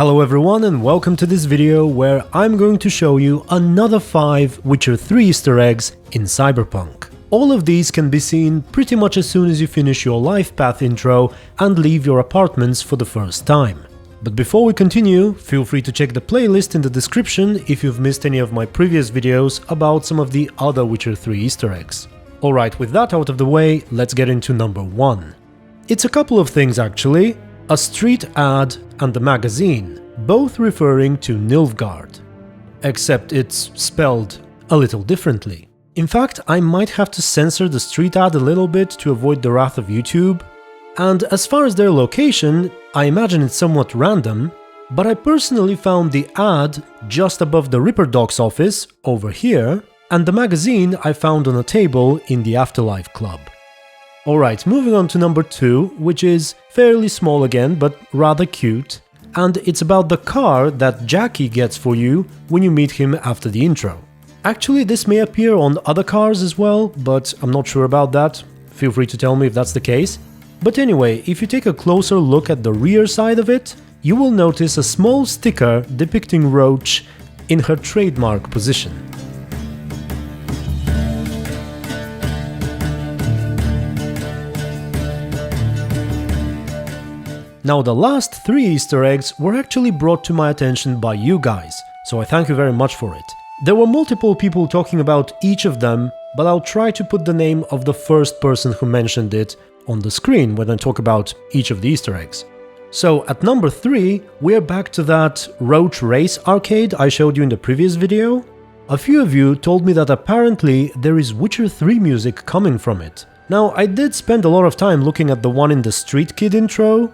Hello everyone and welcome to this video where I'm going to show you another 5 Witcher 3 Easter eggs in Cyberpunk. All of these can be seen pretty much as soon as you finish your life path intro and leave your apartments for the first time. But before we continue, feel free to check the playlist in the description if you've missed any of my previous videos about some of the other Witcher 3 Easter eggs. Alright, with that out of the way, let's get into number 1. It's a couple of things actually. A street ad and a magazine, both referring to Nilfgaard. Except it's spelled a little differently. In fact, I might have to censor the street ad a little bit to avoid the wrath of YouTube. And as far as their location, I imagine it's somewhat random, but I personally found the ad just above the Ripper Doc's office, over here, and the magazine I found on a table in the Afterlife Club. Alright, moving on to number 2, which is fairly small again, but rather cute, and it's about the car that Jackie gets for you when you meet him after the intro. Actually, this may appear on other cars as well, but I'm not sure about that. Feel free to tell me if that's the case. But anyway, if you take a closer look at the rear side of it, you will notice a small sticker depicting Roach in her trademark position. Now the last 3 Easter eggs were actually brought to my attention by you guys, so I thank you very much for it. There were multiple people talking about each of them, but I'll try to put the name of the first person who mentioned it on the screen when I talk about each of the Easter eggs. So at number 3, we're back to that Roach Race arcade I showed you in the previous video. A few of you told me that apparently there is Witcher 3 music coming from it. Now I did spend a lot of time looking at the one in the Street Kid intro,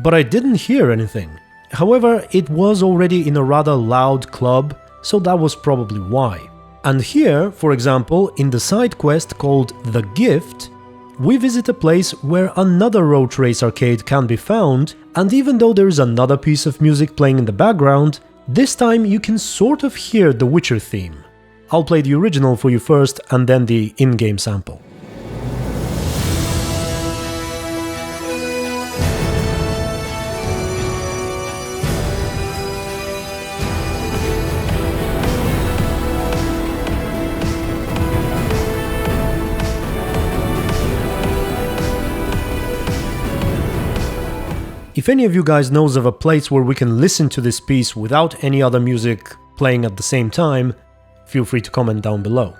but I didn't hear anything. However, it was already in a rather loud club, so that was probably why. And here, for example, in the side quest called The Gift, we visit a place where another Roach Race arcade can be found, and even though there is another piece of music playing in the background, this time you can sort of hear the Witcher theme. I'll play the original for you first and then the in-game sample. If any of you guys knows of a place where we can listen to this piece without any other music playing at the same time, feel free to comment down below.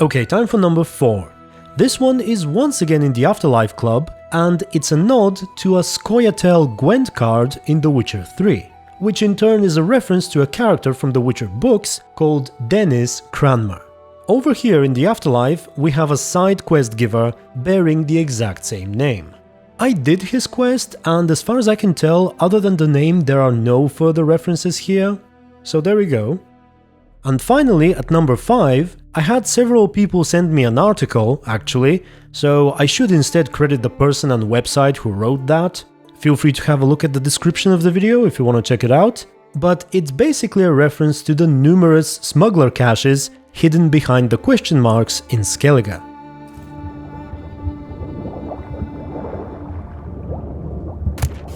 Okay, time for number 4. This one is once again in the Afterlife Club, and it's a nod to a Skellige Gwent card in The Witcher 3, which in turn is a reference to a character from the Witcher books called Dennis Cranmer. Over here in the Afterlife, we have a side quest giver bearing the exact same name. I did his quest, and as far as I can tell, other than the name, there are no further references here. So there we go. And finally, at number 5, I had several people send me an article, actually, so I should instead credit the person and website who wrote that. Feel free to have a look at the description of the video if you want to check it out. But it's basically a reference to the numerous Smuggler caches hidden behind the question marks in Skellige.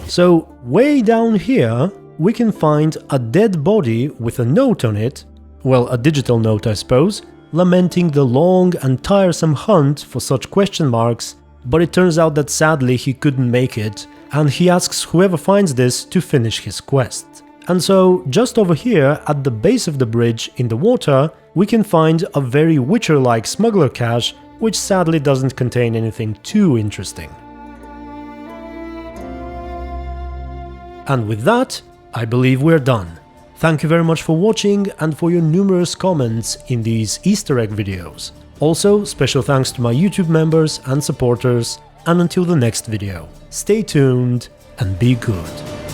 So, way down here, we can find a dead body with a note on it, well, a digital note I suppose, lamenting the long and tiresome hunt for such question marks, but it turns out that sadly he couldn't make it, and he asks whoever finds this to finish his quest. And so, just over here, at the base of the bridge in the water, we can find a very Witcher-like smuggler cache, which sadly doesn't contain anything too interesting. And with that, I believe we're done. Thank you very much for watching and for your numerous comments in these Easter egg videos. Also, special thanks to my YouTube members and supporters, and until the next video, stay tuned and be good.